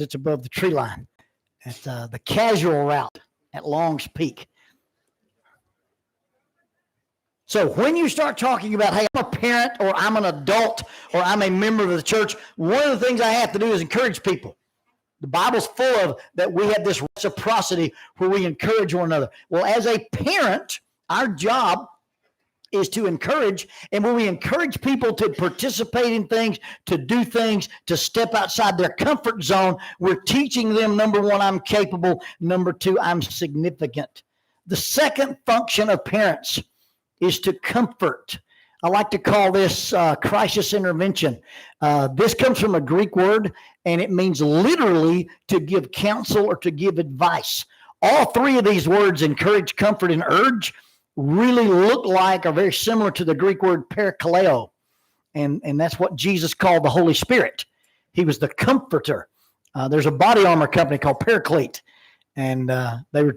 It's above the tree line at the casual route at Long's Peak. So when you start talking about, hey, I'm a parent or I'm an adult or I'm a member of the church, one of the things I have to do is encourage people. The Bible's full of that we have this reciprocity where we encourage one another. Well, as a parent, our job is to encourage, and when we encourage people to participate in things, to do things, to step outside their comfort zone, we're teaching them, number one, I'm capable. Number two, I'm significant. The second function of parents is to comfort. I like to call this crisis intervention. This comes from a Greek word, and it means literally to give counsel or to give advice. All three of these words, encourage, comfort, and urge, really look like, are very similar to the Greek word parakaleo. And that's what Jesus called the Holy Spirit. He was the comforter. There's a body armor company called Paraclete, and they were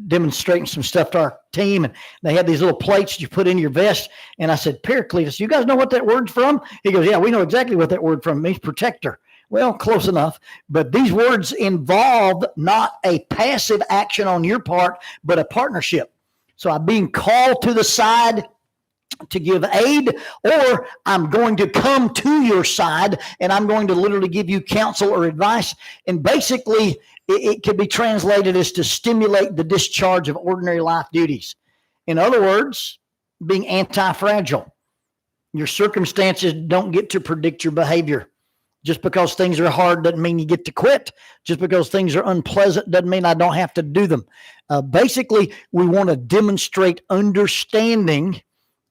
demonstrating some stuff to our team, and they had these little plates you put in your vest. And I said, Paracletus, you guys know what that word's from? He goes, yeah, we know exactly what that word from means, protector. Well, close enough. But these words involve not a passive action on your part, but a partnership. So I'm being called to the side to give aid, or I'm going to come to your side and I'm going to literally give you counsel or advice. And basically, it could be translated as to stimulate the discharge of ordinary life duties. In other words, being anti-fragile. Your circumstances don't get to predict your behavior. Just because things are hard doesn't mean you get to quit. Just because things are unpleasant doesn't mean I don't have to do them. Basically, we want to demonstrate understanding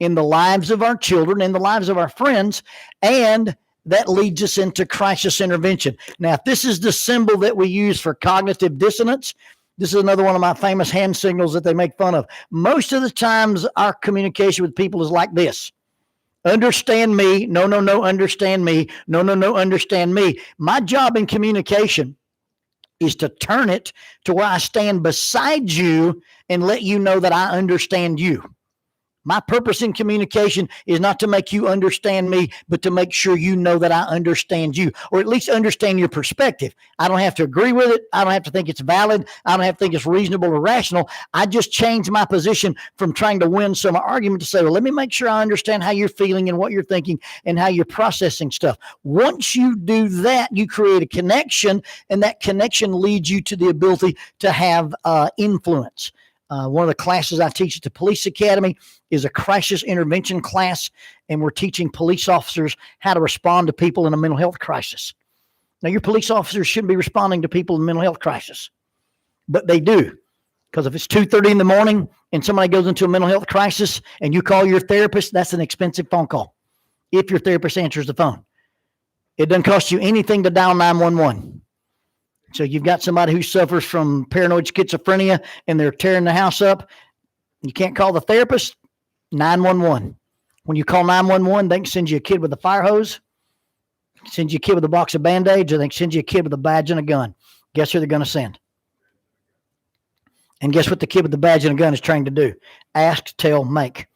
in the lives of our children, in the lives of our friends, and that leads us into crisis intervention. Now, if this is the symbol that we use for cognitive dissonance, this is another one of my famous hand signals that they make fun of. Most of the times, our communication with people is like this. Understand me. No, understand me. No, understand me. My job in communication is to turn it to where I stand beside you and let you know that I understand you. My purpose in communication is not to make you understand me, but to make sure you know that I understand you, or at least understand your perspective. I don't have to agree with it. I don't have to think it's valid. I don't have to think it's reasonable or rational. I just change my position from trying to win some argument to say, well, let me make sure I understand how you're feeling and what you're thinking and how you're processing stuff. Once you do that, you create a connection, and that connection leads you to the ability to have influence. One of the classes I teach at the police academy is a crisis intervention class, and we're teaching police officers how to respond to people in a mental health crisis. Now, your police officers shouldn't be responding to people in mental health crisis, but they do. Because if it's 2:30 in the morning and somebody goes into a mental health crisis and you call your therapist, that's an expensive phone call if your therapist answers the phone. It doesn't cost you anything to dial 911. So you've got somebody who suffers from paranoid schizophrenia and they're tearing the house up. You can't call the therapist, 911. When you call 911, they can send you a kid with a fire hose, send you a kid with a box of Band-Aids, or they can send you a kid with a badge and a gun. Guess who they're going to send? And guess what the kid with the badge and a gun is trained to do? Ask, tell, make.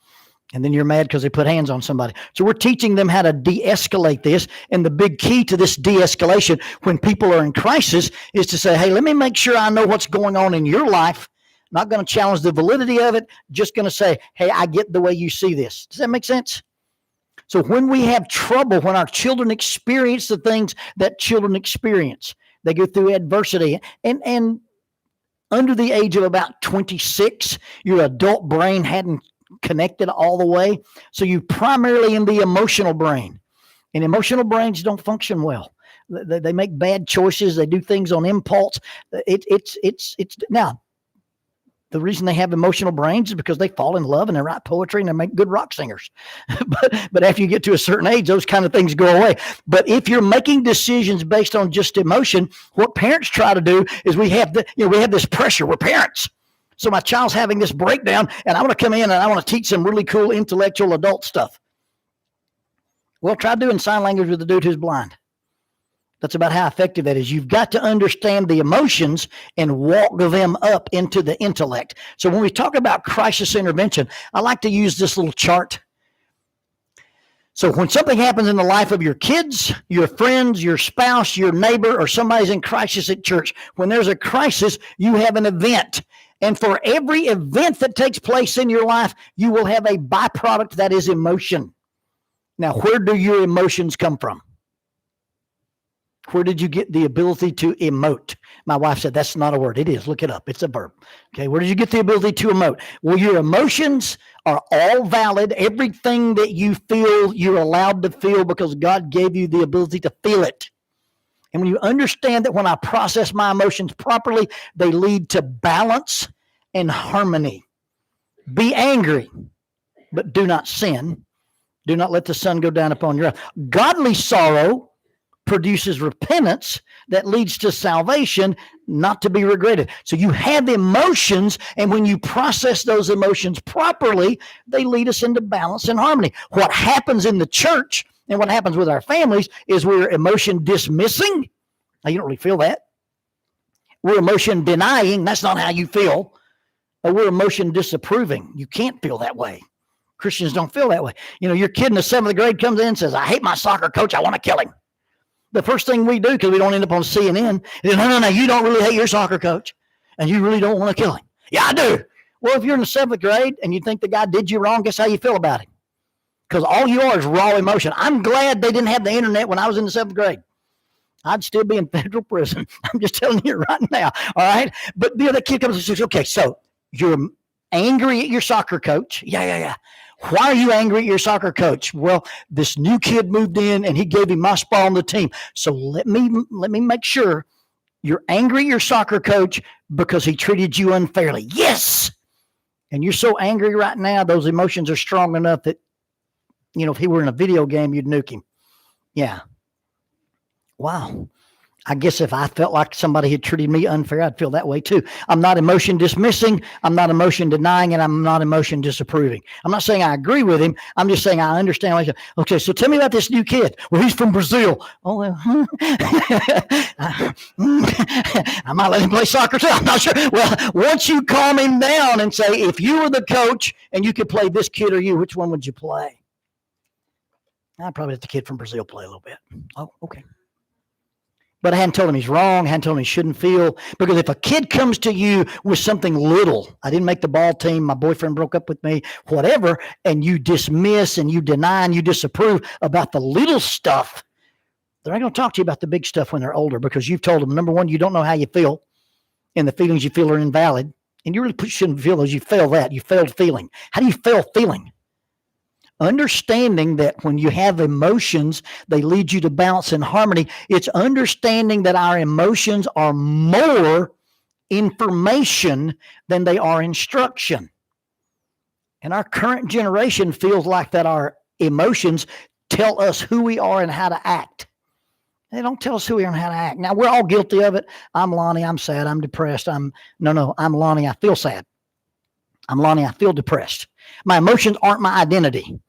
And then you're mad because they put hands on somebody. So we're teaching them how to de-escalate this. And the big key to this de-escalation when people are in crisis is to say, hey, let me make sure I know what's going on in your life. Not going to challenge the validity of it. Just going to say, hey, I get the way you see this. Does that make sense? So when we have trouble, when our children experience the things that children experience, they go through adversity. And under the age of about 26, your adult brain hadn't connected all the way. So you primarily in the emotional brain, and emotional brains don't function well. They make bad choices. They do things on impulse. It's now the reason they have emotional brains is because they fall in love and they write poetry and they make good rock singers. but after you get to a certain age, those kind of things go away. But if you're making decisions based on just emotion, what parents try to do is we have this pressure. We're parents. So my child's having this breakdown, and I want to come in and I want to teach some really cool intellectual adult stuff. Well, try doing sign language with the dude who's blind. That's about how effective that is. You've got to understand the emotions and walk them up into the intellect. So when we talk about crisis intervention, I like to use this little chart. So when something happens in the life of your kids, your friends, your spouse, your neighbor, or somebody's in crisis at church, when there's a crisis, you have an event. And for every event that takes place in your life, you will have a byproduct that is emotion. Now, where do your emotions come from? Where did you get the ability to emote? My wife said, that's not a word. It is. Look it up. It's a verb. Okay. Where did you get the ability to emote? Well, your emotions are all valid. Everything that you feel, you're allowed to feel because God gave you the ability to feel it. And when you understand that when I process my emotions properly, they lead to balance and harmony. Be angry, but do not sin. Do not let the sun go down upon your wrath. Godly sorrow produces repentance that leads to salvation, not to be regretted. So you have emotions, and when you process those emotions properly, they lead us into balance and harmony. What happens in the church and what happens with our families is we're emotion dismissing. Now, you don't really feel that. We're emotion denying. That's not how you feel. Or we're emotion disapproving. You can't feel that way. Christians don't feel that way. You know, your kid in the 7th grade comes in and says, I hate my soccer coach. I want to kill him. The first thing we do, because we don't end up on CNN, is no, you don't really hate your soccer coach, and you really don't want to kill him. Yeah, I do. Well, if you're in the 7th grade and you think the guy did you wrong, guess how you feel about him? Because all you are is raw emotion. I'm glad they didn't have the internet when I was in the 7th grade. I'd still be in federal prison. I'm just telling you right now, all right? But the other kid comes and says, okay, so you're angry at your soccer coach. Yeah. Why are you angry at your soccer coach? Well, this new kid moved in and he gave him my spot on the team. So let me make sure you're angry at your soccer coach because he treated you unfairly. Yes. And you're so angry right now, those emotions are strong enough that, you know, if he were in a video game, you'd nuke him. Yeah. Wow. I guess if I felt like somebody had treated me unfair, I'd feel that way too. I'm not emotion dismissing. I'm not emotion denying, and I'm not emotion disapproving. I'm not saying I agree with him. I'm just saying I understand. Okay, so tell me about this new kid. Well, he's from Brazil. Oh, well, I might let him play soccer too. I'm not sure. Well, once you calm him down and say, if you were the coach and you could play this kid or you, which one would you play? I'd probably let the kid from Brazil play a little bit. Oh, okay. But I hadn't told him he's wrong. I hadn't told him he shouldn't feel. Because if a kid comes to you with something little, I didn't make the ball team, my boyfriend broke up with me, whatever, and you dismiss and you deny and you disapprove about the little stuff, they're not going to talk to you about the big stuff when they're older because you've told them, number one, you don't know how you feel, and the feelings you feel are invalid. And you really shouldn't feel those. You fail that. You failed feeling. How do you fail feeling? Understanding that when you have emotions, they lead you to balance and harmony. It's understanding that our emotions are more information than they are instruction. And our current generation feels like that our emotions tell us who we are and how to act. They don't tell us who we are and how to act. Now, we're all guilty of it. I'm Lonnie. I'm sad. I'm depressed. I'm Lonnie. I feel sad. I'm Lonnie. I feel depressed. My emotions aren't my identity.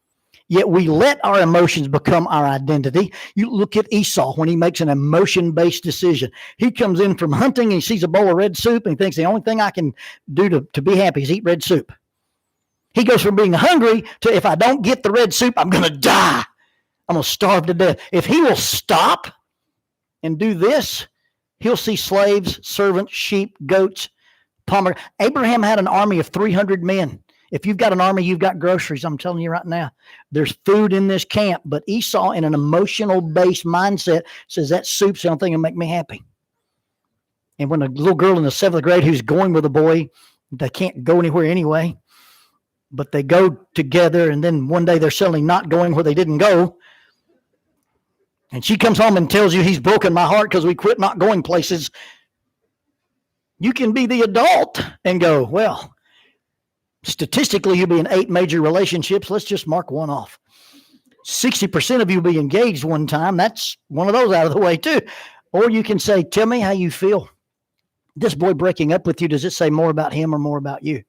Yet we let our emotions become our identity. You look at Esau when he makes an emotion-based decision. He comes in from hunting and he sees a bowl of red soup and he thinks the only thing I can do to be happy is eat red soup. He goes from being hungry to, if I don't get the red soup, I'm going to die. I'm going to starve to death. If he will stop and do this, he'll see slaves, servants, sheep, goats, pomegranates. Abraham had an army of 300 men. If you've got an army, you've got groceries. I'm telling you right now, there's food in this camp. But Esau, in an emotional-based mindset, says that soup's the only thing that'll make me happy. And when a little girl in the 7th grade who's going with a boy, they can't go anywhere anyway, but they go together, and then one day they're suddenly not going where they didn't go. And she comes home and tells you, he's broken my heart because we quit not going places. You can be the adult and go, well, statistically, you'll be in 8 major relationships. Let's just mark one off. 60% of you will be engaged one time. That's one of those out of the way too. Or you can say, tell me how you feel. This boy breaking up with you, does it say more about him or more about you?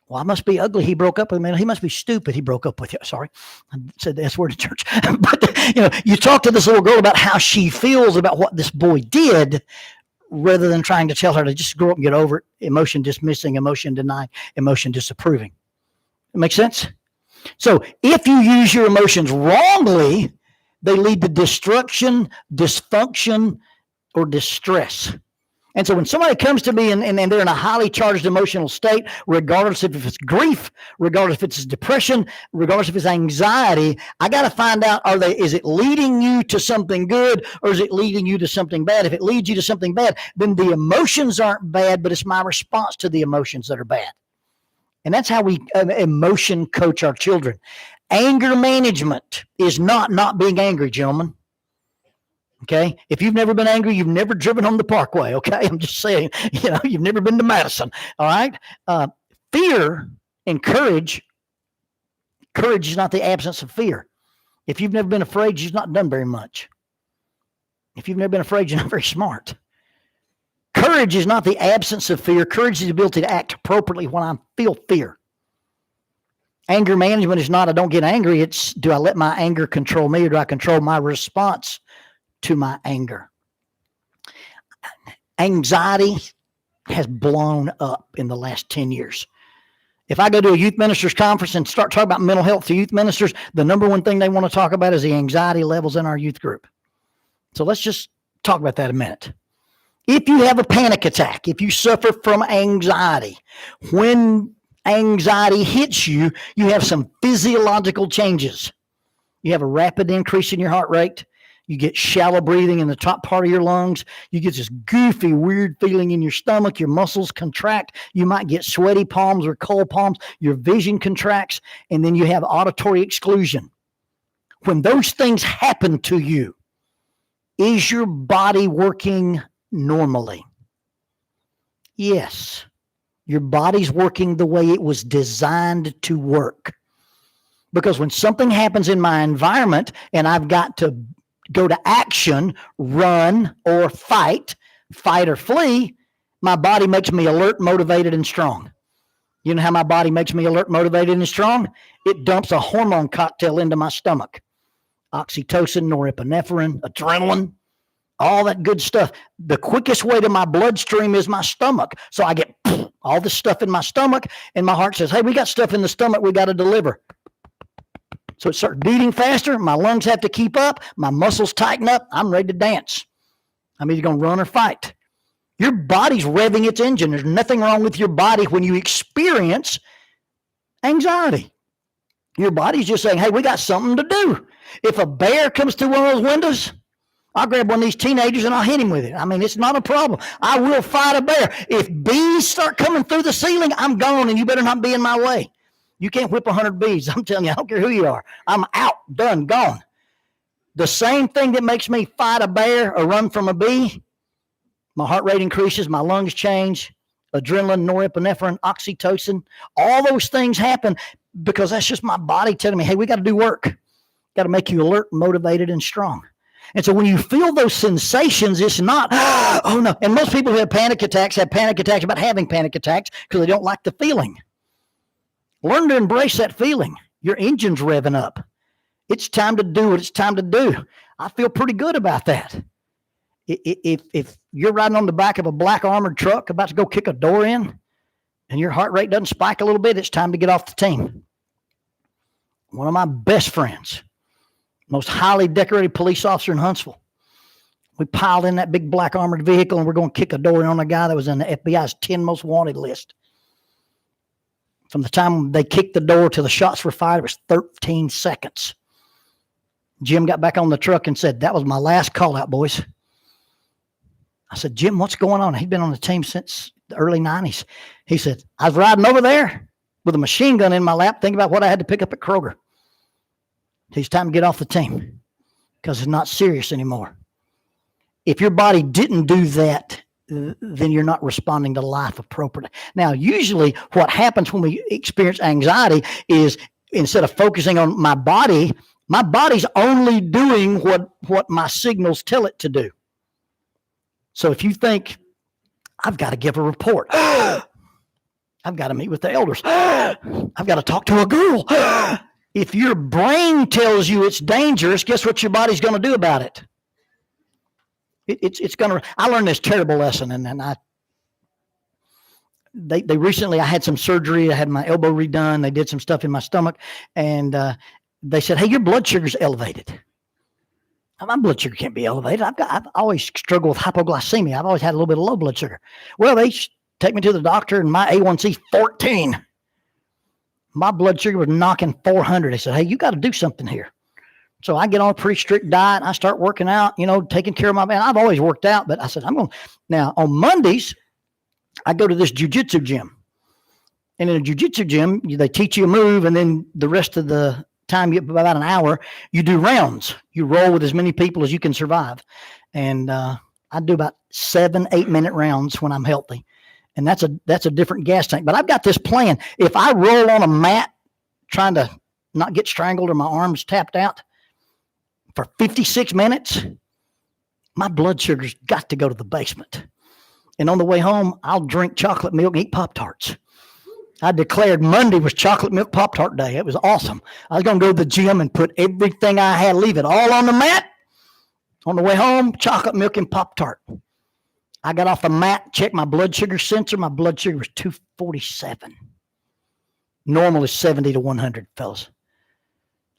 Well, I must be ugly. He broke up with me. He must be stupid. He broke up with you. Sorry. I said the S word in church. But, you talk to this little girl about how she feels about what this boy did, rather than trying to tell her to just grow up and get over it. Emotion dismissing, emotion denying, emotion disapproving. It makes sense? So if you use your emotions wrongly, they lead to destruction, dysfunction, or distress. And so when somebody comes to me and they're in a highly charged emotional state, regardless if it's grief, regardless if it's depression, regardless if it's anxiety, I got to find out, is it leading you to something good or is it leading you to something bad? If it leads you to something bad, then the emotions aren't bad, but it's my response to the emotions that are bad. And that's how we emotion coach our children. Anger management is not being angry, gentlemen. Okay. If you've never been angry, you've never driven on the parkway. Okay. I'm just saying, you've never been to Madison. All right. Fear and courage is not the absence of fear. If you've never been afraid, you've not done very much. If you've never been afraid, you're not very smart. Courage is not the absence of fear. Courage is the ability to act appropriately when I feel fear. Anger management is not, I don't get angry. It's, do I let my anger control me or do I control my response to my anger? Anxiety has blown up in the last 10 years. If I go to a youth ministers conference and start talking about mental health to youth ministers, the number one thing they want to talk about is the anxiety levels in our youth group. So let's just talk about that a minute. If you have a panic attack, if you suffer from anxiety, when anxiety hits you, you have some physiological changes. You have a rapid increase in your heart rate. You get shallow breathing in the top part of your lungs. You get this goofy, weird feeling in your stomach. Your muscles contract. You might get sweaty palms or cold palms. Your vision contracts. And then you have auditory exclusion. When those things happen to you, is your body working normally? Yes. Your body's working the way it was designed to work. Because when something happens in my environment and I've got to go to action, run or fight or flee, my body makes me alert, motivated, and strong. You know how my body makes me alert, motivated, and strong? It dumps a hormone cocktail into my stomach. Oxytocin, norepinephrine, adrenaline, all that good stuff. The quickest way to my bloodstream is my stomach. So I get all this stuff in my stomach, and my heart says, hey, we got stuff in the stomach we got to deliver. So it starts beating faster. My lungs have to keep up. My muscles tighten up. I'm ready to dance. I'm either going to run or fight. Your body's revving its engine. There's nothing wrong with your body when you experience anxiety. Your body's just saying, hey, we got something to do. If a bear comes through one of those windows, I'll grab one of these teenagers and I'll hit him with it. I mean, it's not a problem. I will fight a bear. If bees start coming through the ceiling, I'm gone, and you better not be in my way. You can't whip 100 bees. I'm telling you, I don't care who you are. I'm out, done, gone. The same thing that makes me fight a bear or run from a bee, my heart rate increases, my lungs change, adrenaline, norepinephrine, oxytocin, all those things happen because that's just my body telling me, hey, we got to do work. Got to make you alert, motivated, and strong. And so when you feel those sensations, it's not, oh no. And most people who have panic attacks about having panic attacks because they don't like the feeling. Learn to embrace that feeling. Your engine's revving up. It's time to do what it's time to do. I feel pretty good about that. If you're riding on the back of a black armored truck about to go kick a door in and your heart rate doesn't spike a little bit, it's time to get off the team. One of my best friends, most highly decorated police officer in Huntsville. We piled in that big black armored vehicle and we're going to kick a door in on a guy that was in the FBI's 10 most wanted list. From the time they kicked the door till the shots were fired, it was 13 seconds. Jim got back on the truck and said, that was my last call out, boys. I said, Jim, what's going on? He'd been on the team since the early 90s. He said, I was riding over there with a machine gun in my lap, thinking about what I had to pick up at Kroger. It's time to get off the team because it's not serious anymore. If your body didn't do that, then you're not responding to life appropriately. Now, usually what happens when we experience anxiety is instead of focusing on my body's only doing what my signals tell it to do. So if you think, I've got to give a report. I've got to meet with the elders. I've got to talk to a girl. If your brain tells you it's dangerous, guess what your body's going to do about it? It's going to. I learned this terrible lesson, and they recently, I had some surgery. I had my elbow redone. They did some stuff in my stomach, and they said, "Hey, your blood sugar's elevated." My blood sugar can't be elevated. I've always struggled with hypoglycemia. I've always had a little bit of low blood sugar. Well, they take me to the doctor, and my A1C 14. My blood sugar was knocking 400. They said, "Hey, you got to do something here." So I get on a pretty strict diet. I start working out, taking care of my man. I've always worked out, but I said, now on Mondays, I go to this jiu-jitsu gym. And in a jiu-jitsu gym, they teach you a move, and then the rest of the time, about an hour, you do rounds. You roll with as many people as you can survive. And I do about 7-8 minute rounds when I'm healthy. And that's a different gas tank. But I've got this plan. If I roll on a mat trying to not get strangled or my arms tapped out for 56 minutes, my blood sugar's got to go to the basement. And on the way home, I'll drink chocolate milk and eat Pop-Tarts. I declared Monday was chocolate milk Pop-Tart day. It was awesome. I was going to go to the gym and put everything I had, leave it all on the mat. On the way home, chocolate milk and Pop-Tart. I got off the mat, checked my blood sugar sensor. My blood sugar was 247. Normal is 70 to 100, fellas.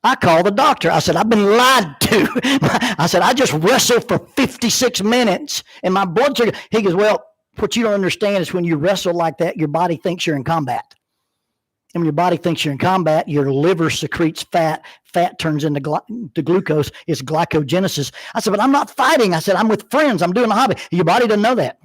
I called the doctor. I said, "I've been lied to." I said, "I just wrestled for 56 minutes and my blood sugar." He goes, "Well, what you don't understand is when you wrestle like that, your body thinks you're in combat. And when your body thinks you're in combat, your liver secretes fat. Fat turns into glucose. It's glycogenesis." I said, "But I'm not fighting." I said, "I'm with friends. I'm doing a hobby." Your body doesn't know that.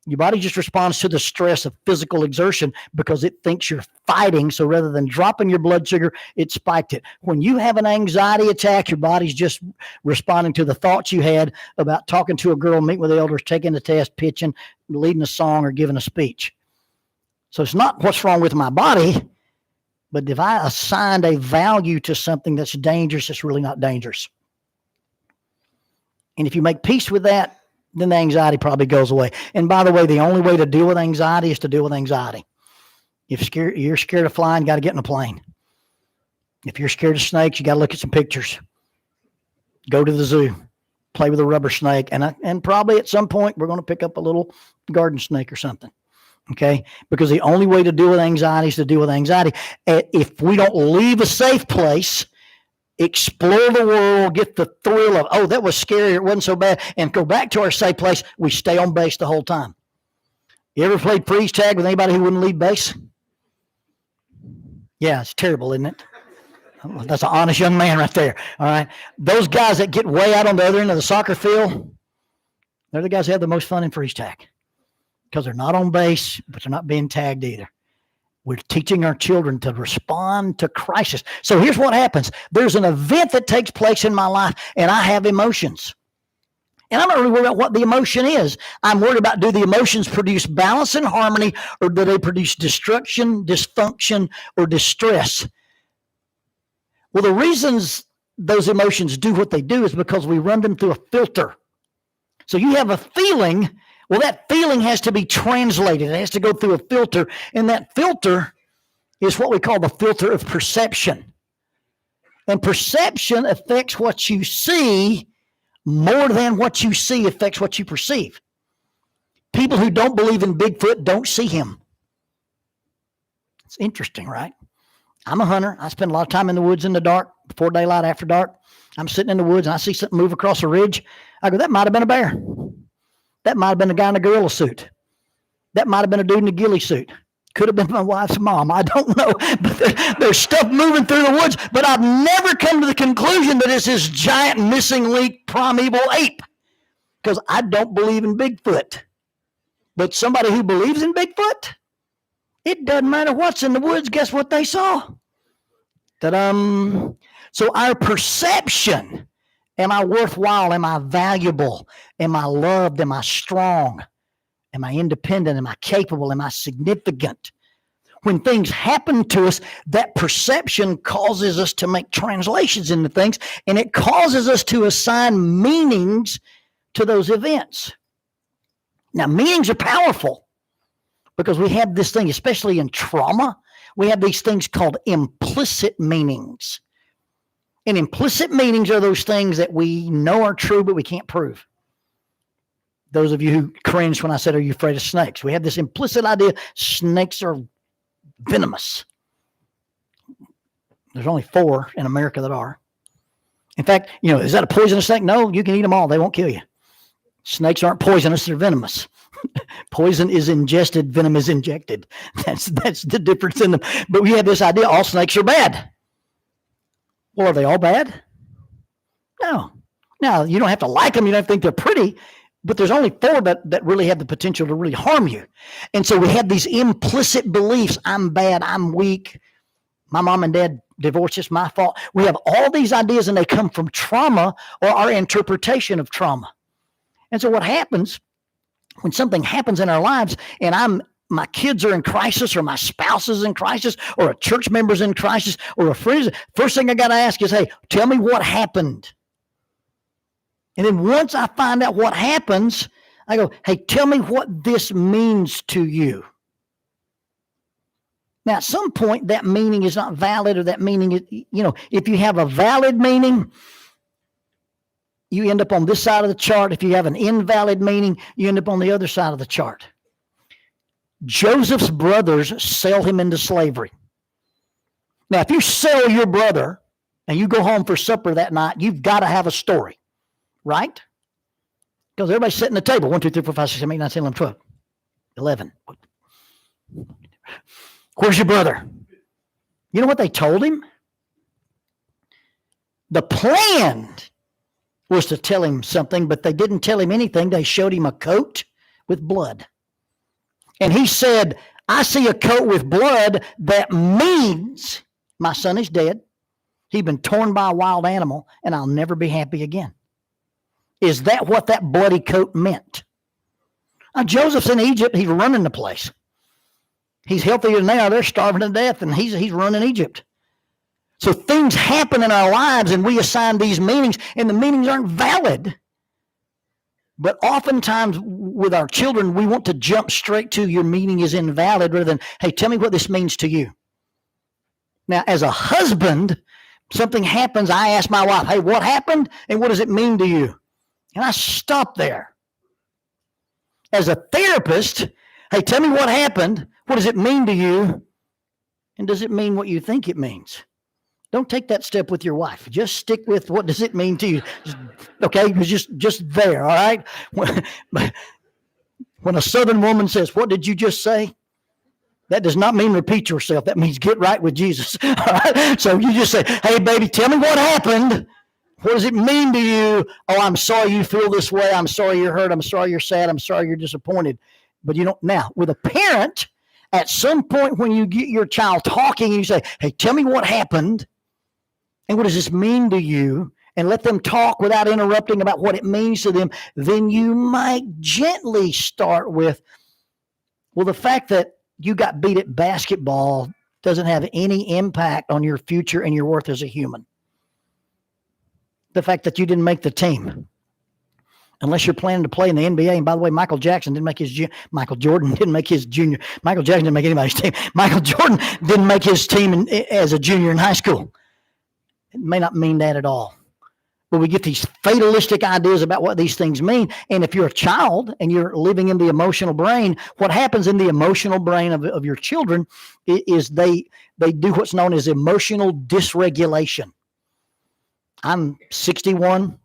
Your body just responds to the stress of physical exertion because it thinks you're fighting. So rather than dropping your blood sugar, it spiked it. When you have an anxiety attack, your body's just responding to the thoughts you had about talking to a girl, meeting with the elders, taking a test, pitching, leading a song, or giving a speech. So it's not what's wrong with my body, but if I assigned a value to something that's dangerous, it's really not dangerous. And if you make peace with that, then the anxiety probably goes away. And by the way, the only way to deal with anxiety is to deal with anxiety. If you're scared of flying, you got to get in a plane. If you're scared of snakes, you got to look at some pictures. Go to the zoo, play with a rubber snake, and probably at some point we're going to pick up a little garden snake or something. Okay? Because the only way to deal with anxiety is to deal with anxiety. If we don't leave a safe place, explore the world, get the thrill of, "Oh, that was scary, it wasn't so bad," and go back to our safe place, we stay on base the whole time. You ever played freeze tag with anybody who wouldn't leave base? Yeah, it's terrible, isn't it? That's an honest young man right there. All right. Those guys that get way out on the other end of the soccer field, they're the guys that have the most fun in freeze tag because they're not on base, but they're not being tagged either. We're teaching our children to respond to crisis. So here's what happens. There's an event that takes place in my life, and I have emotions. And I'm not really worried about what the emotion is. I'm worried about, do the emotions produce balance and harmony, or do they produce destruction, dysfunction, or distress? Well, the reasons those emotions do what they do is because we run them through a filter. So you have a feeling. Well, that feeling has to be translated. It has to go through a filter. And that filter is what we call the filter of perception. And perception affects what you see more than what you see affects what you perceive. People who don't believe in Bigfoot don't see him. It's interesting, right? I'm a hunter. I spend a lot of time in the woods in the dark, before daylight, after dark. I'm sitting in the woods and I see something move across a ridge. I go, that might have been a bear. That might have been a guy in a gorilla suit. That might have been a dude in a ghillie suit. Could have been my wife's mom. I don't know. But there's stuff moving through the woods. But I've never come to the conclusion that it's this giant missing link primeval ape. Because I don't believe in Bigfoot. But somebody who believes in Bigfoot, it doesn't matter what's in the woods. Guess what they saw? Ta-da! So our perception, am I worthwhile? Am I valuable? Am I loved? Am I strong? Am I independent? Am I capable? Am I significant? When things happen to us, that perception causes us to make translations into things, and it causes us to assign meanings to those events. Now, meanings are powerful because we have this thing, especially in trauma, we have these things called implicit meanings. And implicit meanings are those things that we know are true, but we can't prove. Those of you who cringed when I said, are you afraid of snakes? We have this implicit idea snakes are venomous. There's only 4 in America that are. In fact, is that a poisonous snake? No, you can eat them all. They won't kill you. Snakes aren't poisonous. They're venomous. Poison is ingested. Venom is injected. That's the difference in them. But we have this idea all snakes are bad. Well, are they all bad? No. Now, you don't have to like them. You don't have to think they're pretty. But there's only 4 that really have the potential to really harm you. And so we have these implicit beliefs. I'm bad. I'm weak. My mom and dad divorced. It's my fault. We have all these ideas, and they come from trauma or our interpretation of trauma. And so what happens when something happens in our lives, and my kids are in crisis, or my spouse is in crisis, or a church member's in crisis, or a friend, first thing I got to ask is, hey, tell me what happened. And then once I find out what happens, I go, hey, tell me what this means to you. Now, at some point, that meaning is not valid, or that meaning is, if you have a valid meaning, you end up on this side of the chart. If you have an invalid meaning, you end up on the other side of the chart. Joseph's brothers sell him into slavery. Now, if you sell your brother and you go home for supper that night, you've got to have a story, right? Because everybody's sitting at the table. 1, 2, 3, 4, 5, 6, 7, 8, 9, 10, 11, 12, 11. Where's your brother? You know what they told him? The plan was to tell him something, but they didn't tell him anything. They showed him a coat with blood. And he said, I see a coat with blood. That means my son is dead. He's been torn by a wild animal, and I'll never be happy again. Is that what that bloody coat meant? Now, Joseph's in Egypt. He's running the place. He's healthier than they are. They're starving to death, and he's running Egypt. So things happen in our lives, and we assign these meanings, and the meanings aren't valid. But oftentimes with our children, we want to jump straight to your meaning is invalid rather than, hey, tell me what this means to you. Now, as a husband, something happens. I ask my wife, hey, what happened, and what does it mean to you? And I stop there. As a therapist, hey, tell me what happened. What does it mean to you? And does it mean what you think it means? Don't take that step with your wife. Just stick with what does it mean to you. Okay, just there, all right? When a Southern woman says, what did you just say? That does not mean repeat yourself. That means get right with Jesus. All right? So you just say, hey, baby, tell me what happened. What does it mean to you? Oh, I'm sorry you feel this way. I'm sorry you're hurt. I'm sorry you're sad. I'm sorry you're disappointed. But now, with a parent, at some point when you get your child talking, you say, hey, tell me what happened. And what does this mean to you? And let them talk without interrupting about what it means to them. Then you might gently start with, well, the fact that you got beat at basketball doesn't have any impact on your future and your worth as a human. The fact that you didn't make the team, unless you're planning to play in the NBA. And by the way, Michael Jordan didn't make his junior. Michael Jackson didn't make anybody's team. Michael Jordan didn't make his team as a junior in high school. It may not mean that at all. But we get these fatalistic ideas about what these things mean. And if you're a child and you're living in the emotional brain, what happens in the emotional brain of your children is they do what's known as emotional dysregulation. I'm 61,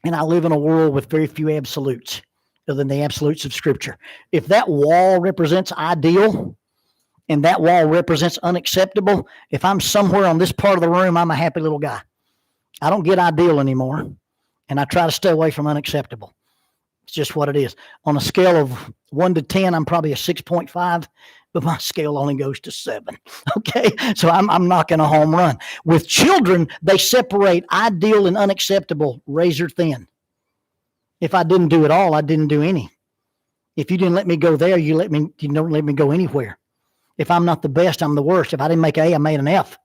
and I live in a world with very few absolutes other than the absolutes of Scripture. If that wall represents ideal and that wall represents unacceptable, if I'm somewhere on this part of the room, I'm a happy little guy. I don't get ideal anymore, and I try to stay away from unacceptable. It's just what it is. On a scale of 1 to 10, I'm probably a 6.5, but my scale only goes to 7. Okay, so I'm knocking a home run. With children, they separate ideal and unacceptable razor thin. If I didn't do it all, I didn't do any. If you didn't let me go there, you don't let me go anywhere. If I'm not the best, I'm the worst. If I didn't make an A, I made an F.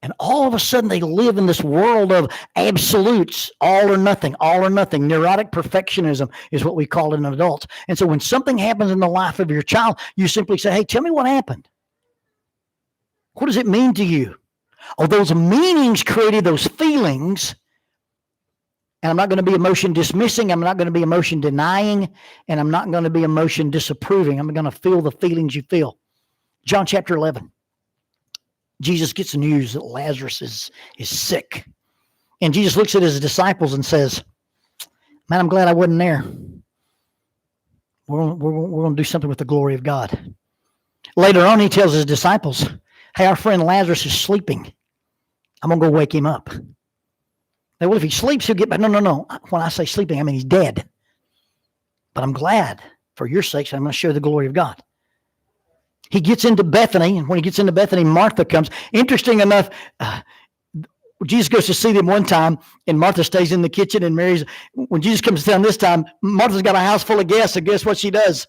And all of a sudden, they live in this world of absolutes, all or nothing. Neurotic perfectionism is what we call it in adults. And so when something happens in the life of your child, you simply say, hey, tell me what happened. What does it mean to you? Oh, those meanings created those feelings. And I'm not going to be emotion dismissing. I'm not going to be emotion denying. And I'm not going to be emotion disapproving. I'm going to feel the feelings you feel. John chapter 11. Jesus gets the news that Lazarus is sick. And Jesus looks at his disciples and says, man, I'm glad I wasn't there. We're going to do something with the glory of God. Later on, he tells his disciples, hey, our friend Lazarus is sleeping. I'm going to go wake him up. Now, well, if he sleeps, he'll get back. No. When I say sleeping, I mean he's dead. But I'm glad for your sakes, I'm going to show the glory of God. He gets into Bethany, and when he gets into Bethany, Martha comes. Interesting enough, Jesus goes to see them one time, and Martha stays in the kitchen, and Mary's, when Jesus comes down this time, Martha's got a house full of guests, and guess what she does?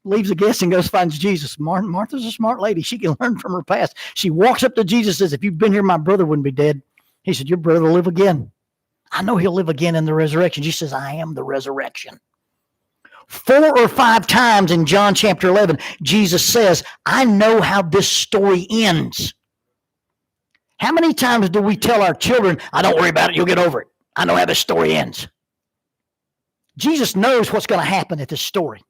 Leaves the guests and goes finds Jesus. Martha's a smart lady. She can learn from her past. She walks up to Jesus and says, if you'd been here, my brother wouldn't be dead. He said, your brother will live again. I know he'll live again in the resurrection. She says, I am the resurrection. 4 or 5 times in John chapter 11, Jesus says, I know how this story ends. How many times do we tell our children, don't worry about it, you'll get over it. I know how this story ends. Jesus knows what's going to happen at this story.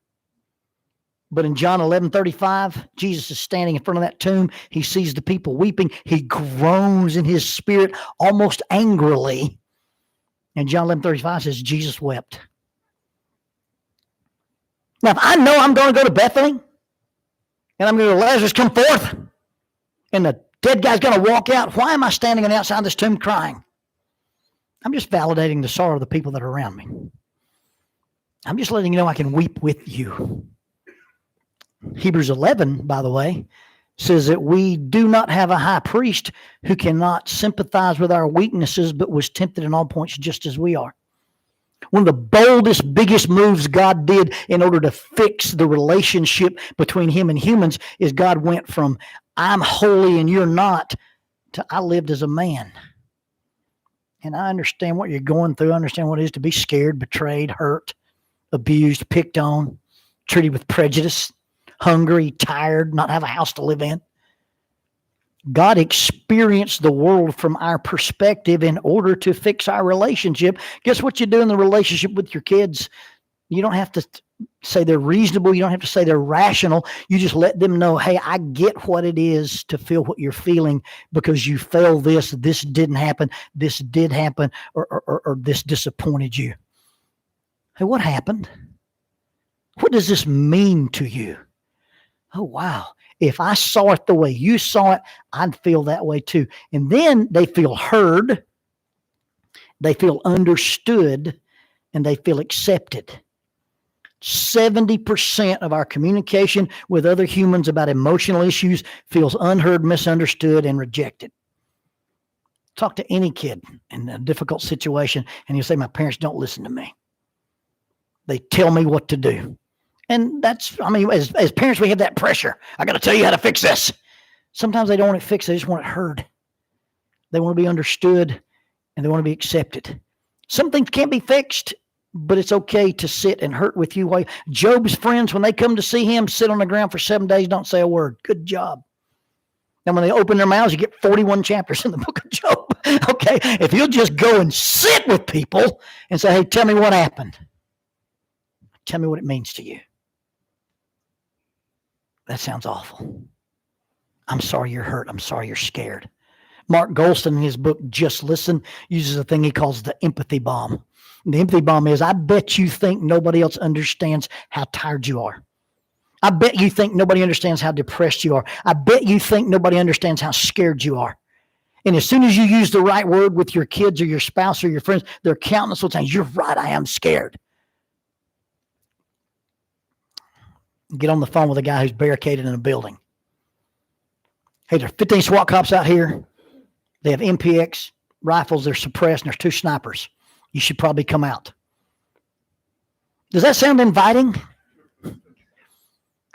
But in John 11:35, Jesus is standing in front of that tomb. He sees the people weeping. He groans in his spirit almost angrily. And John 11:35 says, Jesus wept. Now, if I know I'm going to go to Bethany, and I'm going to go, Lazarus, come forth, and the dead guy's going to walk out, why am I standing on the outside of this tomb crying? I'm just validating the sorrow of the people that are around me. I'm just letting you know I can weep with you. Hebrews 11, by the way, says that we do not have a high priest who cannot sympathize with our weaknesses, but was tempted in all points just as we are. One of the boldest, biggest moves God did in order to fix the relationship between him and humans is God went from, I'm holy and you're not, to I lived as a man. And I understand what you're going through. I understand what it is to be scared, betrayed, hurt, abused, picked on, treated with prejudice, hungry, tired, not have a house to live in. God experienced the world from our perspective in order to fix our relationship. Guess what you do in the relationship with your kids? You don't have to say they're reasonable. You don't have to say they're rational. You just let them know, hey, I get what it is to feel what you're feeling because you felt this didn't happen, this did happen, or this disappointed you. Hey, what happened? What does this mean to you? Oh, wow. If I saw it the way you saw it, I'd feel that way too. And then they feel heard, they feel understood, and they feel accepted. 70% of our communication with other humans about emotional issues feels unheard, misunderstood, and rejected. Talk to any kid in a difficult situation, and you'll say, my parents don't listen to me. They tell me what to do. And that's, as parents, we have that pressure. I got to tell you how to fix this. Sometimes they don't want it fixed. They just want it heard. They want to be understood, and they want to be accepted. Some things can't be fixed, but it's okay to sit and hurt with you. Job's friends, when they come to see him, sit on the ground for 7 days, don't say a word. Good job. And when they open their mouths, you get 41 chapters in the book of Job. Okay, if you'll just go and sit with people and say, hey, tell me what happened. Tell me what it means to you. That sounds awful. I'm sorry you're hurt. I'm sorry you're scared. Mark Golston, in his book, Just Listen, uses a thing he calls the empathy bomb. And the empathy bomb is, I bet you think nobody else understands how tired you are. I bet you think nobody understands how depressed you are. I bet you think nobody understands how scared you are. And as soon as you use the right word with your kids or your spouse or your friends, their countenance will say, you're right, I am scared. Get on the phone with a guy who's barricaded in a building. Hey, there are 15 SWAT cops out here. They have MPX rifles. They're suppressed, and there's 2 snipers. You should probably come out. Does that sound inviting?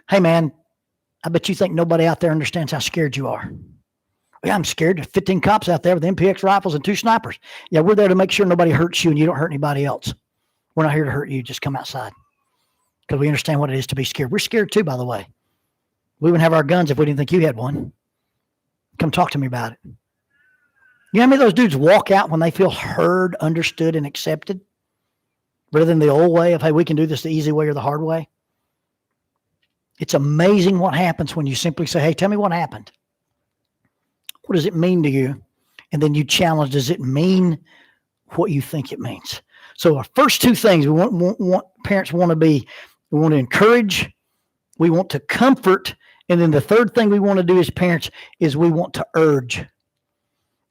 Hey, man, I bet you think nobody out there understands how scared you are. Yeah, I'm scared. There's 15 cops out there with MPX rifles and 2 snipers. Yeah, we're there to make sure nobody hurts you and you don't hurt anybody else. We're not here to hurt you. Just come outside. Because we understand what it is to be scared. We're scared too, by the way. We wouldn't have our guns if we didn't think you had one. Come talk to me about it. You know how many of those dudes walk out when they feel heard, understood, and accepted? Rather than the old way of, hey, we can do this the easy way or the hard way. It's amazing what happens when you simply say, hey, tell me what happened. What does it mean to you? And then you challenge, does it mean what you think it means? So our first two things we want parents want to be, we want to encourage, we want to comfort, and then the third thing we want to do as parents is we want to urge.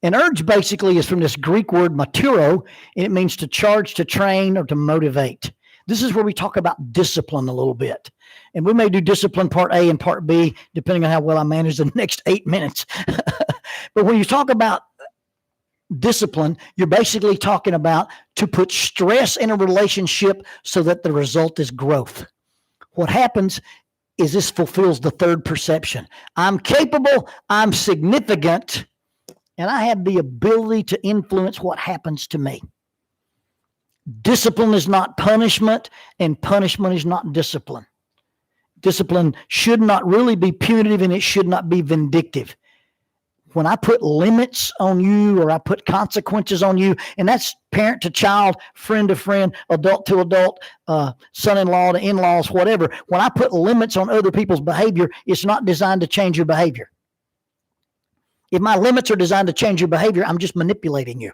And urge basically is from this Greek word maturo, and it means to charge, to train, or to motivate. This is where we talk about discipline a little bit. And we may do discipline part A and part B, depending on how well I manage the next 8 minutes. But when you talk about discipline, you're basically talking about to put stress in a relationship so that the result is growth. What happens is this fulfills the third perception. I'm capable, I'm significant, and I have the ability to influence what happens to me. Discipline is not punishment, and punishment is not discipline. Discipline should not really be punitive, and it should not be vindictive. When I put limits on you or I put consequences on you, and that's parent to child, friend to friend, adult to adult, son-in-law to in-laws, whatever. When I put limits on other people's behavior, it's not designed to change your behavior. If my limits are designed to change your behavior, I'm just manipulating you.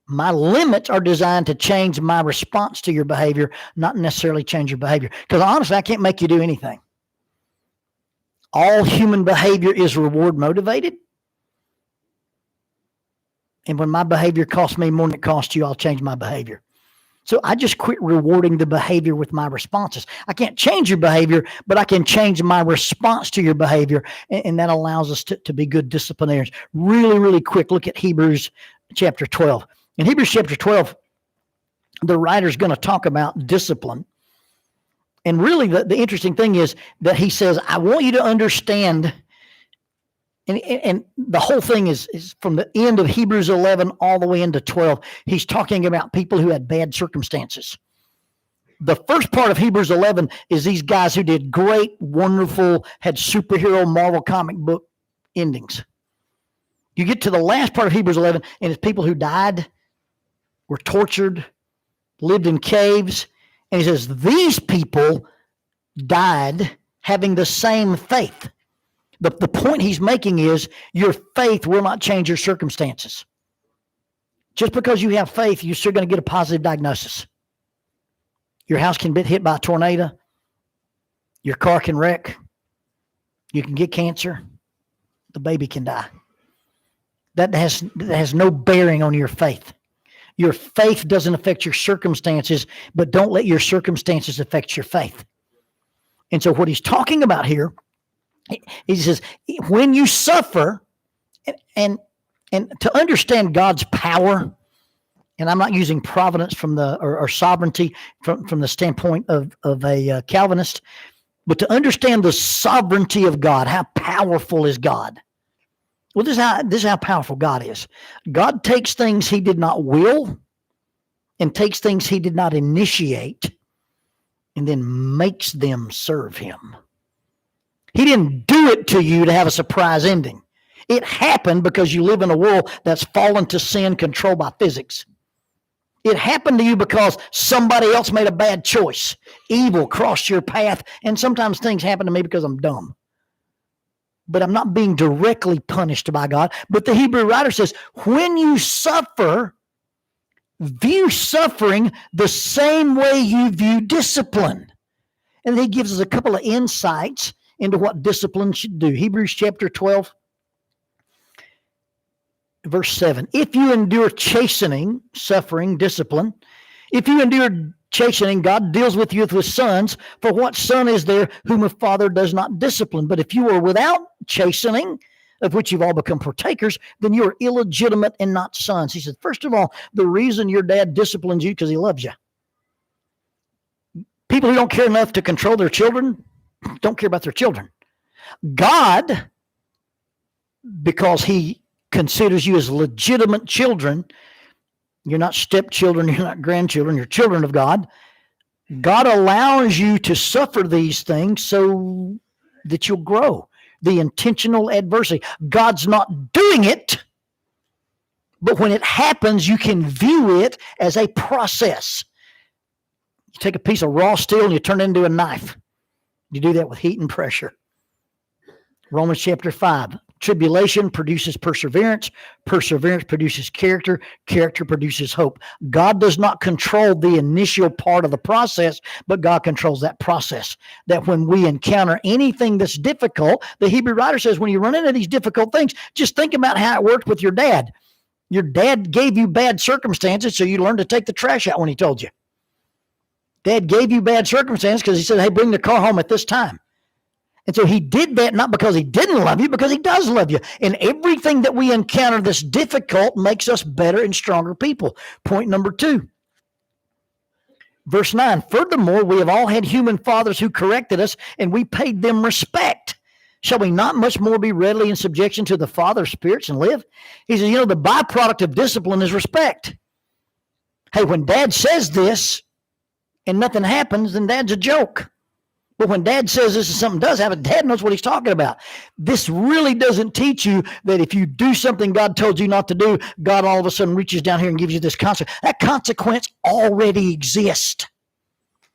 My limits are designed to change my response to your behavior, not necessarily change your behavior. Because honestly, I can't make you do anything. All human behavior is reward motivated. And when my behavior costs me more than it costs you, I'll change my behavior. So I just quit rewarding the behavior with my responses. I can't change your behavior, but I can change my response to your behavior. And that allows us to be good disciplinarians. Really, really quick, look at Hebrews chapter 12. In Hebrews chapter 12, the writer's going to talk about discipline. And really, the interesting thing is that he says, I want you to understand, and the whole thing is from the end of Hebrews 11 all the way into 12. He's talking about people who had bad circumstances. The first part of Hebrews 11 is these guys who did great, wonderful, had superhero Marvel comic book endings. You get to the last part of Hebrews 11, and it's people who died, were tortured, lived in caves. And he says, these people died having the same faith. The point he's making is your faith will not change your circumstances. Just because you have faith, you're still going to get a positive diagnosis. Your house can get hit by a tornado. Your car can wreck. You can get cancer. The baby can die. That has no bearing on your faith. Your faith doesn't affect your circumstances, but don't let your circumstances affect your faith. And so what he's talking about here, he says, when you suffer, and to understand God's power, and I'm not using providence from or sovereignty from the standpoint of a Calvinist, but to understand the sovereignty of God, how powerful is God? Well, this is how powerful God is. God takes things he did not will and takes things he did not initiate and then makes them serve him. He didn't do it to you to have a surprise ending. It happened because you live in a world that's fallen to sin, controlled by physics. It happened to you because somebody else made a bad choice. Evil crossed your path, and sometimes things happen to me because I'm dumb. But I'm not being directly punished by God. But the Hebrew writer says, when you suffer, view suffering the same way you view discipline. And he gives us a couple of insights into what discipline should do. Hebrews chapter 12, verse 7. If you endure chastening, suffering, discipline, if you endure chastening, God deals with you with sons. For what son is there whom a father does not discipline? But if you are without chastening, of which you've all become partakers, then you are illegitimate and not sons. He said, first of all, the reason your dad disciplines you because he loves you. People who don't care enough to control their children don't care about their children. God, because he considers you as legitimate children, you're not stepchildren, you're not grandchildren, you're children of God. God allows you to suffer these things so that you'll grow. The intentional adversity. God's not doing it But when it happens, you can view it as a process. You take a piece of raw steel and you turn it into a knife. You do that with heat and pressure. Romans chapter 5. Tribulation produces perseverance. Perseverance produces character. Character produces hope. God does not control the initial part of the process, but God controls that process. That when we encounter anything that's difficult, the Hebrew writer says when you run into these difficult things, just think about how it worked with your dad. Your dad gave you bad circumstances, so you learned to take the trash out when he told you. Dad gave you bad circumstances because he said, hey, bring the car home at this time. And so he did that not because he didn't love you, because he does love you. And everything that we encounter that's difficult makes us better and stronger people. Point number 2. Verse 9, furthermore, we have all had human fathers who corrected us, and we paid them respect. Shall we not much more be readily in subjection to the Father of spirits and live? He says, the byproduct of discipline is respect. Hey, when Dad says this and nothing happens, then Dad's a joke. But when Dad says this and something does happen, Dad knows what he's talking about. This really doesn't teach you that if you do something God told you not to do, God all of a sudden reaches down here and gives you this consequence. That consequence already exists.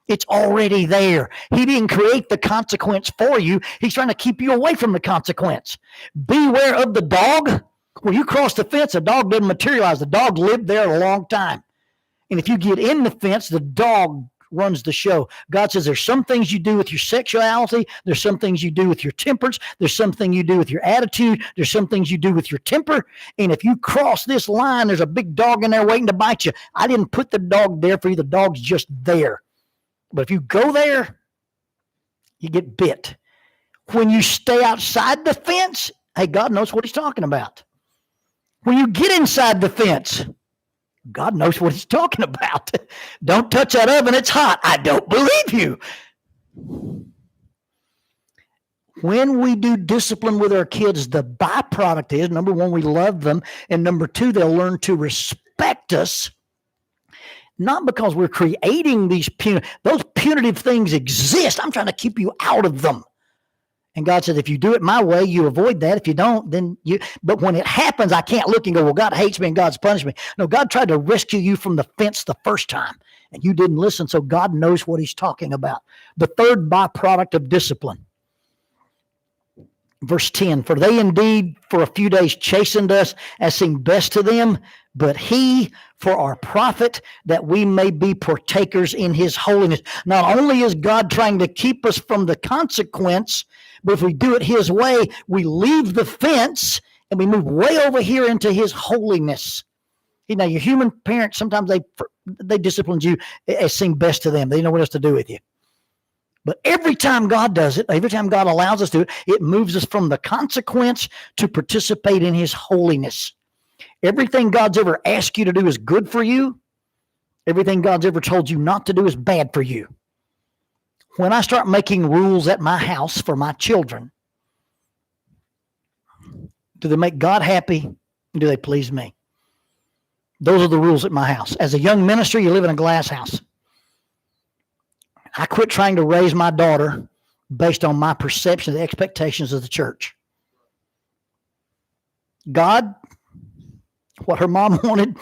It's already there. He didn't create the consequence for you. He's trying to keep you away from the consequence. Beware of the dog. When you cross the fence, a dog doesn't materialize. The dog lived there a long time. And if you get in the fence, the dog runs the show. God says there's some things you do with your sexuality. There's some things you do with your temperance. There's something you do with your attitude. There's some things you do with your temper. And if you cross this line, there's a big dog in there waiting to bite you. I didn't put the dog there for you. The dog's just there. But if you go there, you get bit. When you stay outside the fence, hey, God knows what he's talking about. When you get inside the fence, God knows what he's talking about. Don't touch that oven. It's hot. I don't believe you. When we do discipline with our kids, the byproduct is, number 1, we love them. And number 2, they'll learn to respect us. Not because we're creating these those punitive things exist. I'm trying to keep you out of them. And God said, if you do it my way, you avoid that. If you don't, then you, but when it happens, I can't look and go, well, God hates me and God's punished me. No, God tried to rescue you from the fence the first time and you didn't listen. So God knows what he's talking about. The third byproduct of discipline. Verse 10, for they indeed for a few days chastened us as seemed best to them, but he for our profit, that we may be partakers in his holiness. Not only is God trying to keep us from the consequence, but if we do it his way, we leave the fence and we move way over here into his holiness. Now, your human parents, sometimes they discipline you as seemed best to them. They know what else to do with you. But every time God does it, every time God allows us to do it, it moves us from the consequence to participate in his holiness. Everything God's ever asked you to do is good for you. Everything God's ever told you not to do is bad for you. When I start making rules at my house for my children, do they make God happy? Do they please me? Those are the rules at my house. As a young minister, you live in a glass house. I quit trying to raise my daughter based on my perception of the expectations of the church. God, what her mom wanted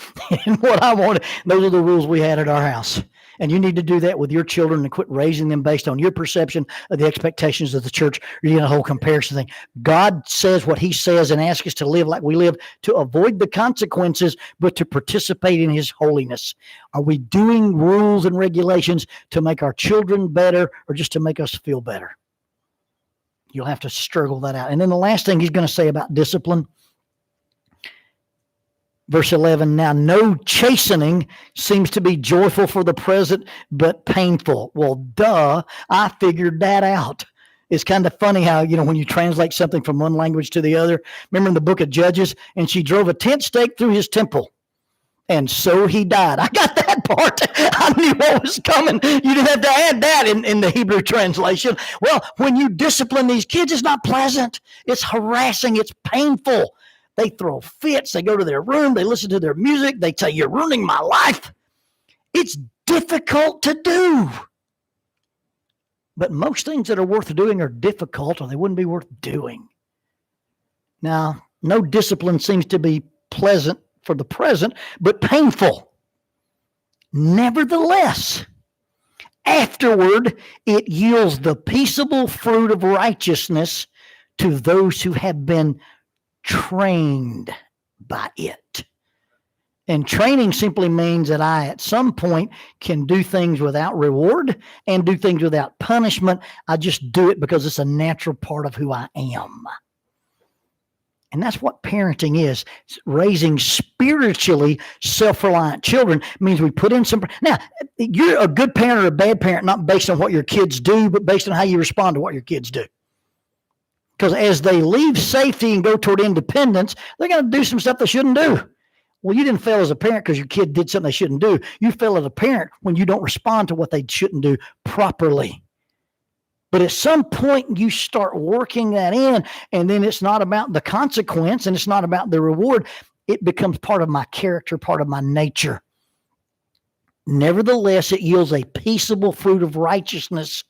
and what I wanted, those are the rules we had at our house. And you need to do that with your children and quit raising them based on your perception of the expectations of the church. You're doing a whole comparison thing. God says what he says and asks us to live like we live, to avoid the consequences, but to participate in his holiness. Are we doing rules and regulations to make our children better or just to make us feel better? You'll have to struggle that out. And then the last thing he's going to say about discipline, verse 11, now no chastening seems to be joyful for the present, but painful. Well, duh, I figured that out. It's kind of funny how, when you translate something from one language to the other. Remember in the book of Judges, and she drove a tent stake through his temple, and so he died. I got that part. I knew what was coming. You didn't have to add that in the Hebrew translation. Well, when you discipline these kids, it's not pleasant. It's harassing. It's painful. They throw fits. They go to their room. They listen to their music. They tell you, you're ruining my life. It's difficult to do. But most things that are worth doing are difficult or they wouldn't be worth doing. Now, no discipline seems to be pleasant for the present, but painful. Nevertheless, afterward, it yields the peaceable fruit of righteousness to those who have been trained by it. And training simply means that I, at some point, can do things without reward and do things without punishment. I just do it because it's a natural part of who I am. And that's what parenting is. It's raising spiritually self-reliant children means we put in some. Now, you're a good parent or a bad parent, not based on what your kids do, but based on how you respond to what your kids do. Because as they leave safety and go toward independence, they're going to do some stuff they shouldn't do. Well, you didn't fail as a parent because your kid did something they shouldn't do. You fail as a parent when you don't respond to what they shouldn't do properly. But at some point, you start working that in, and then it's not about the consequence, and it's not about the reward. It becomes part of my character, part of my nature. Nevertheless, it yields a peaceable fruit of righteousness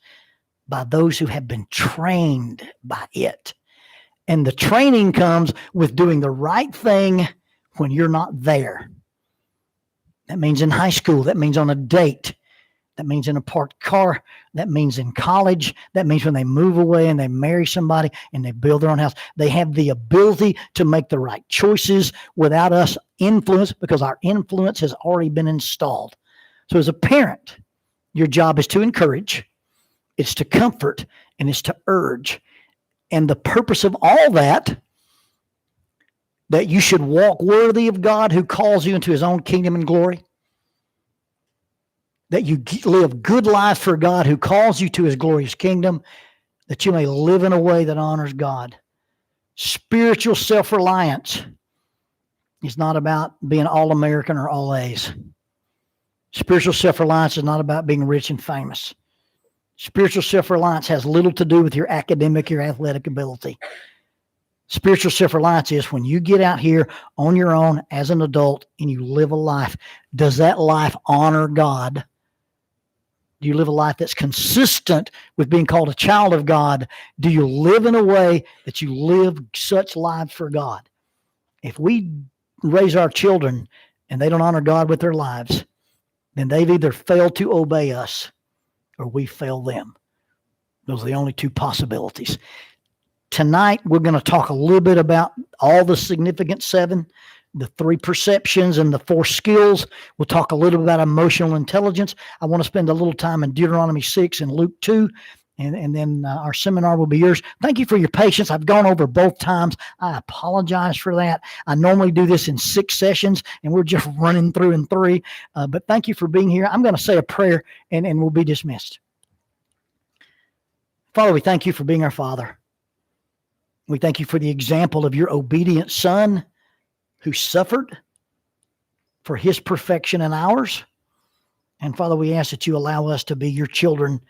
by those who have been trained by it. And the training comes with doing the right thing when you're not there. That means in high school. That means on a date. That means in a parked car. That means in college. That means when they move away and they marry somebody and they build their own house. They have the ability to make the right choices without us influence, because our influence has already been installed. So as a parent, your job is to encourage, it's to comfort, and it's to urge. And the purpose of all that you should walk worthy of God who calls you into his own kingdom and glory, that you live good life for God who calls you to his glorious kingdom, that you may live in a way that honors God. Spiritual self-reliance is not about being all American or all A's. Spiritual self-reliance is not about being rich and famous. Spiritual self-reliance has little to do with your academic, your athletic ability. Spiritual self-reliance is when you get out here on your own as an adult and you live a life. Does that life honor God? Do you live a life that's consistent with being called a child of God? Do you live in a way that you live such lives for God? If we raise our children and they don't honor God with their lives, then they've either failed to obey us or we fail them. Those are the only two possibilities. Tonight, we're going to talk a little bit about all the significant 7, the 3 perceptions and the 4 skills. We'll talk a little bit about emotional intelligence. I want to spend a little time in Deuteronomy 6 and Luke 2, and then our seminar will be yours. Thank you for your patience. I've gone over both times. I apologize for that. I normally do this in 6 sessions, and we're just running through in 3. But thank you for being here. I'm going to say a prayer, and we'll be dismissed. Father, we thank you for being our Father. We thank you for the example of your obedient Son who suffered for his perfection and ours. And Father, we ask that you allow us to be your children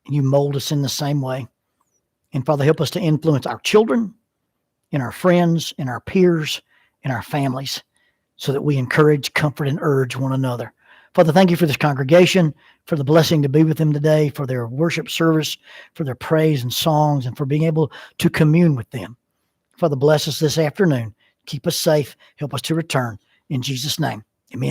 and you mold us in the same way. And Father, help us to influence our children and our friends and our peers and our families so that we encourage, comfort, and urge one another. Father, thank you for this congregation, for the blessing to be with them today, for their worship service, for their praise and songs, and for being able to commune with them. Father, bless us this afternoon. Keep us safe. Help us to return. In Jesus' name, amen.